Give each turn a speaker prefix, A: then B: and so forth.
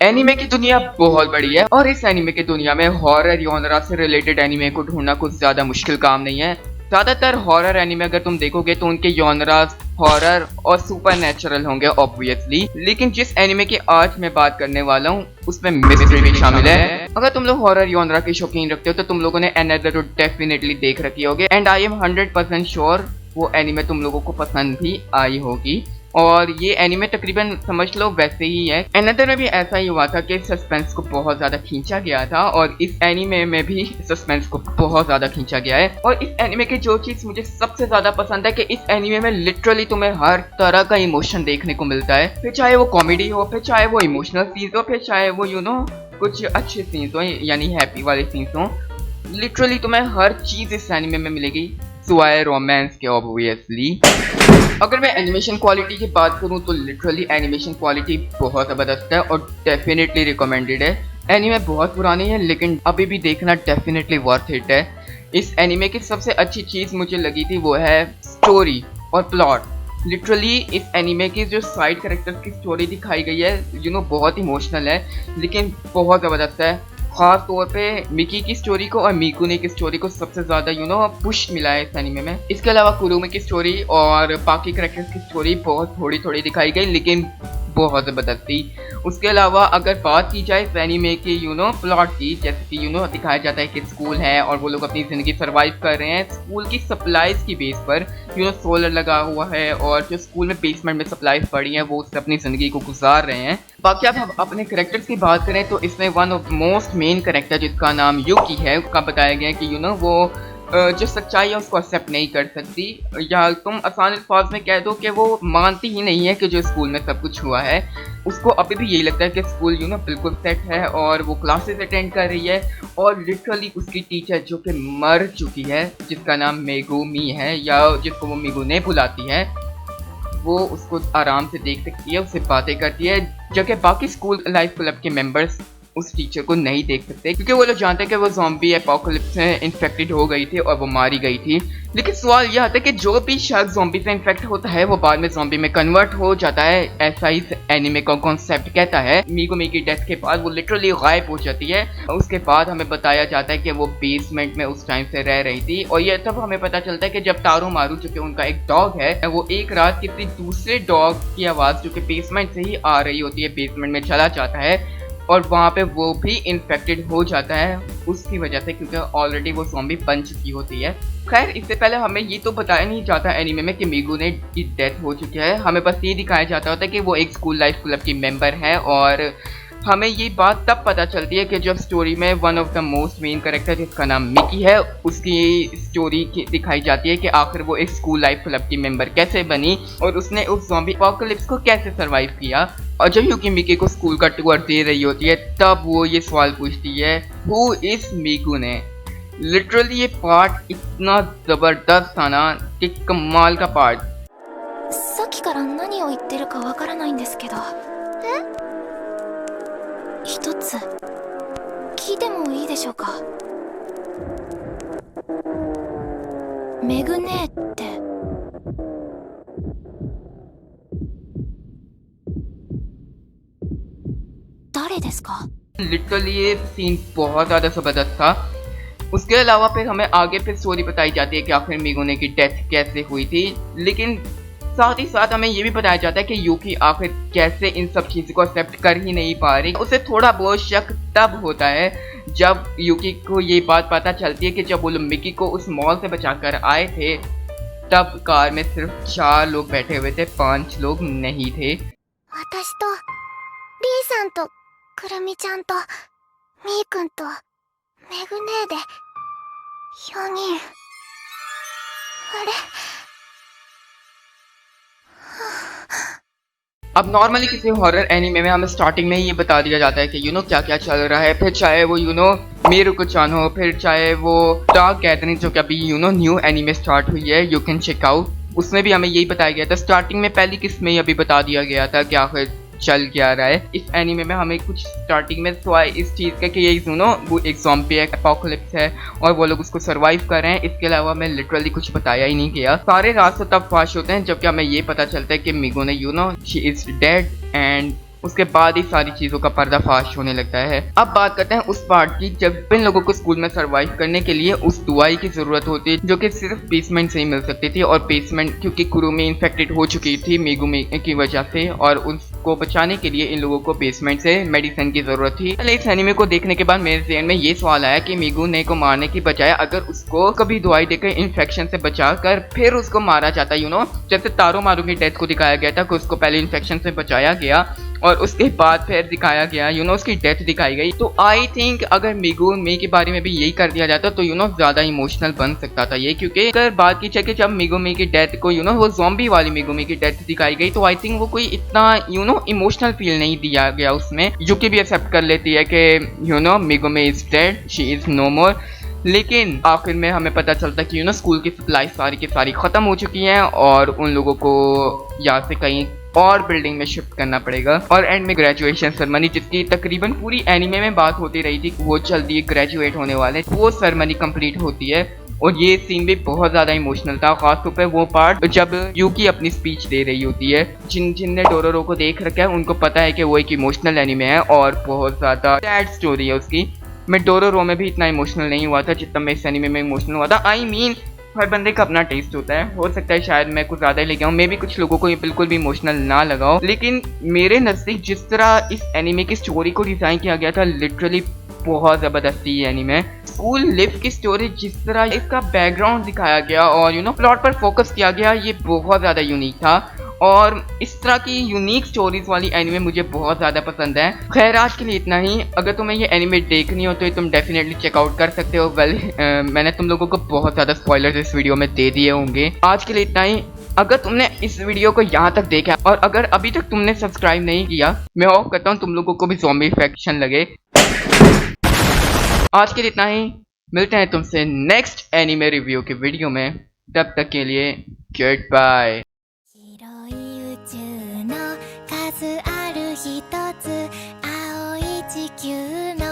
A: Anime की दुनिया बहुत बड़ी है और इस एनिमे की दुनिया में हॉरर जॉनरा से रिलेटेड एनिमे को ढूंढना कुछ ज्यादा मुश्किल काम नहीं है। ज्यादातर हॉरर एनिमे अगर तुम देखोगे तो उनके जॉनरास हॉरर और सुपरनैचुरल होंगे ऑब्वियसली, लेकिन जिस एनिमे की आज मैं बात करने वाला हूँ उसमें मिस्ट्री भी शामिल है। अगर तुम लोग हॉरर जॉनरा के शौकीन रखते हो तो तुम लोगों ने अनदर डेफिनेटली देख रखी होगी एंड आई एम 100% श्योर वो एनिमे तुम लोगों को पसंद भी आई होगी। और ये एनिमे तकरीबन समझ लो वैसे ही है। अनदर में भी ऐसा ही हुआ था कि सस्पेंस को बहुत ज्यादा खींचा गया था और इस एनिमे में भी सस्पेंस को बहुत ज्यादा खींचा गया है। और इस एनिमे की जो चीज मुझे सबसे ज्यादा पसंद है कि इस एनिमे में लिटरली तुम्हें हर तरह का इमोशन देखने को मिलता है, फिर चाहे वो कॉमेडी हो, फिर चाहे वो इमोशनल सीन्स हो, फिर चाहे वो कुछ अच्छे सीन्स हो यानी हैप्पी वाले सीन्स हो। लिटरली तुम्हें हर चीज इस एनिमे में मिलेगी सिवाय रोमांस के ऑब्वियसली। अगर मैं एनिमेशन क्वालिटी की बात करूं तो लिटरली एनिमेशन क्वालिटी बहुत ज़बरदस्त है और डेफिनेटली रिकमेंडेड है। एनिमे बहुत पुरानी है लेकिन अभी भी देखना डेफिनेटली वर्थ इट है। इस एनिमे की सबसे अच्छी चीज़ मुझे लगी थी वो है स्टोरी और प्लॉट। लिटरली इस एनिमे की जो साइड कैरेक्टर्स की स्टोरी दिखाई गई है बहुत इमोशनल है लेकिन बहुत ज़बरदस्त है। खास तौर पे मिकी की स्टोरी को और मिकुने की स्टोरी को सबसे ज्यादा पुश मिला है इस एनिमे में। इसके अलावा कुरुमे की स्टोरी और बाकी कैरेक्टर्स की स्टोरी बहुत थोड़ी थोड़ी दिखाई गई लेकिन बहुत जबरदस्त थी। उसके अलावा अगर बात की जाए इस एनिमे की प्लॉट की, जैसे कि दिखाया जाता है कि स्कूल है और वो लोग अपनी ज़िंदगी सर्वाइव कर रहे हैं स्कूल की सप्लाईज की बेस पर। सोलर लगा हुआ है और जो स्कूल में बेसमेंट में सप्लाईज पड़ी हैं वो उससे अपनी ज़िंदगी को गुजार रहे हैं। बाकी अब हम अपने करेक्टर्स की बात करें तो इसमें one of most main character जिसका नाम युकी है उसका बताया गया है कि वो जो सच्चाई है उसको एक्सेप्ट नहीं कर सकती, या तुम आसान अल्फाज में कह दो कि वो मानती ही नहीं है कि जो स्कूल में सब कुछ हुआ है। उसको अभी भी यही लगता है कि स्कूल बिल्कुल सेट है और वो क्लासेस अटेंड कर रही है। और लिटरली उसकी टीचर जो कि मर चुकी है जिसका नाम मेगुमी है या जिसको वो मिगुने बुलाती है, वो उसको आराम से देख सकती है, उससे बातें करती है, जबकि बाकी स्कूल लाइफ क्लब के मेंबर्स उस टीचर को नहीं देख सकते क्योंकि वो लोग जानते हैं कि वो ज़ॉम्बी एपोकलिप्स से इन्फेक्टेड हो गई थी और वो मारी गई थी। लेकिन सवाल यह आता है कि जो भी शख्स ज़ॉम्बी से इन्फेक्ट होता है वो बाद में ज़ॉम्बी में कन्वर्ट हो जाता है, ऐसा ही एनिमे का कॉन्सेप्ट कहता है। मिगुमी की डेथ के बाद वो लिटरली गायब हो जाती है। उसके बाद हमें बताया जाता है कि वो बेसमेंट में उस टाइम से रह रही थी और ये तब हमें पता चलता है कि जब तारो मारू जो कि उनका एक डॉग है वो एक रात किसी दूसरे डॉग की आवाज़ जो कि बेसमेंट से ही आ रही होती है बेसमेंट में चला जाता है और वहाँ पे वो भी इन्फेक्टेड हो जाता है उसकी वजह से क्योंकि ऑलरेडी वो ज़ॉम्बी बन चुकी होती है। खैर इससे पहले हमें ये तो बताया नहीं जाता एनिमे में कि मिगुने की डेथ हो चुकी है, हमें बस ये दिखाया जाता होता है कि वो एक स्कूल लाइफ क्लब की मेंबर है। और हमें ये बात तब पता चलती है कि जब स्टोरी में one of the most main character जिसका नाम मिकी है उसकी स्टोरी दिखाई जाती है कि आखिर वो एक स्कूल लाइफ क्लब की मेंबर कैसे बनी और उसने उस ज़ॉम्बी एपोकलिप्स को कैसे सरवाइव किया। और जब युकी मिकी को स्कूल का टूर दे रही होती है तब वो ये सवाल पूछती है हु इज मिकुने। लिटरली ये पार्ट इतना जबरदस्त था ना कि कमाल का पार्ट।
B: さっきから何を言ってるかわからないんですけど。一つ聞いてもいいでしょうか。メグ姉って誰ですか?
A: लिटरली ये सीन बहुत ज़्यादा ज़बरदस्त था। उसके अलावा फिर हमें आगे फिर स्टोरी बताई जाती है कि आखिर मिगुने की डेथ कैसे हुई थी, लेकिन साथ ही साथ हमें ये भी बताया जाता है कि युकी आखिर कैसे इन सब चीज़ों को एक्सेप्ट कर ही नहीं पा रही। उसे थोड़ा बहुत शक तब होता है जब युकी को ये बात पता चलती है कि जब वो लोग मिकी को उस मॉल से बचाकर आए थे तब कार में सिर्फ 4 लोग बैठे हुए थे, 5 लोग नहीं थे।
B: 私とリーさんとくるみちゃんとみーくんとメグ姉で4人。あれ
A: अब नॉर्मली किसी हॉरर एनीमे में हमें स्टार्टिंग में ही ये बता दिया जाता है कि क्या क्या चल रहा है, फिर चाहे वो मेरुको-चान हो, फिर चाहे वो डार्क गैदरिंग जो कि अभी न्यू एनीमे स्टार्ट हुई है यू कैन चेक आउट, उसमें भी हमें यही बताया गया था। स्टार्टिंग में पहली किस्त में ही अभी बता दिया गया था कि आखिर चल क्या रहा है इस एनीमे में। हमें कुछ स्टार्टिंग में सिवाय इस चीज़ का कि ये वो एक ज़ॉम्बी एपोकलिप्स है और वो लोग उसको सरवाइव कर रहे हैं, इसके अलावा हमें लिटरली कुछ बताया ही नहीं गया। सारे रास्ते तब फाश होते हैं जबकि हमें ये पता चलता है कि मिगुने शी इज डेड एंड उसके बाद ही सारी चीजों का पर्दाफाश होने लगता है। अब बात करते हैं उस पार्ट की जब इन लोगों को स्कूल में सरवाइव करने के लिए उस दवाई की जरूरत होती है जो कि सिर्फ बेसमेंट से ही मिल सकती थी, और बेसमेंट क्योंकि कुरुमी इन्फेक्टेड हो चुकी थी मेगुमी की वजह से, और उसको बचाने के लिए इन लोगों को बेसमेंट से मेडिसिन की जरूरत थी। पहले इस एनीमे को देखने के बाद मेरे ज़हन में ये सवाल आया कि मेगुने को मारने की बजाय अगर उसको कभी दवाई देकर इन्फेक्शन से बचा कर फिर उसको मारा जाता, जैसे तारो मारू की डेथ को दिखाया गया था कि उसको पहले इन्फेक्शन से बचाया गया और उसके बाद फिर दिखाया गया उसकी डेथ दिखाई गई। तो आई थिंक अगर मेगुमी के बारे में भी यही कर दिया जाता तो ज्यादा इमोशनल बन सकता था ये, क्योंकि अगर बात की जाए कि जब मेगुमी की डेथ को वो ज़ॉम्बी वाली मेगुमी की डेथ दिखाई गई तो आई थिंक वो कोई इतना इमोशनल फील नहीं दिया गया उसमें। युकी भी एक्सेप्ट कर लेती है कि Megumi is dead, she is no more. लेकिन आखिर में हमें पता चलता कि स्कूल की सप्लाई सारी की सारी खत्म हो चुकी हैं और उन लोगों को यहाँ से कहीं और बिल्डिंग में शिफ्ट करना पड़ेगा। और एंड में ग्रेजुएशन सेरेमनी, जिसकी तकरीबन पूरी एनीमे में बात होती रही थी, वो जल्दी ग्रेजुएट होने वाले, वो सेरेमनी कंप्लीट होती है। और ये सीन भी बहुत ज्यादा इमोशनल था, खासतौर पे वो पार्ट जब यूकी अपनी स्पीच दे रही होती है। जिनने डोरोरो को देख रखा है उनको पता है कि वो एक इमोशनल एनीमे है और बहुत ज्यादा सैड स्टोरी है उसकी। मैं डोरोरो में भी इतना इमोशनल नहीं हुआ था जितना मैं इस एनीमे में इमोशनल हुआ था। आई मीन हर बंदे का अपना टेस्ट होता है, हो सकता है शायद मैं कुछ ज्यादा ही ले गया हूँ, मे भी कुछ लोगों को ये बिल्कुल भी इमोशनल ना लगाओ, लेकिन मेरे नजदीक जिस तरह इस एनीमे की स्टोरी को डिजाइन किया गया था लिटरली बहुत जबरदस्ती है एनीमे। स्कूल लिव की स्टोरी जिस तरह इसका बैकग्राउंड दिखाया गया और प्लॉट पर फोकस किया गया, ये बहुत ज्यादा यूनिक था और इस तरह की यूनिक स्टोरीज वाली एनिमे मुझे बहुत ज़्यादा पसंद है। खैर आज के लिए इतना ही। अगर तुम्हें ये एनिमे देखनी हो तो तुम डेफिनेटली चेकआउट कर सकते हो। वेल मैंने तुम लोगों को बहुत ज़्यादा स्पॉयलर्स इस वीडियो में दे दिए होंगे। आज के लिए इतना ही। अगर तुमने इस वीडियो को यहाँ तक देखा और अगर अभी तक तुमने सब्सक्राइब नहीं किया, मैं होप करता हूँ तुम लोगों को भी ज़ॉम्बी इन्फेक्शन लगे। आज के लिए इतना ही, मिलते हैं तुमसे नेक्स्ट एनिमे रिव्यू की वीडियो में। तब तक के लिए गुड बाय।
B: 広い宇宙の数ある一つ青い地球の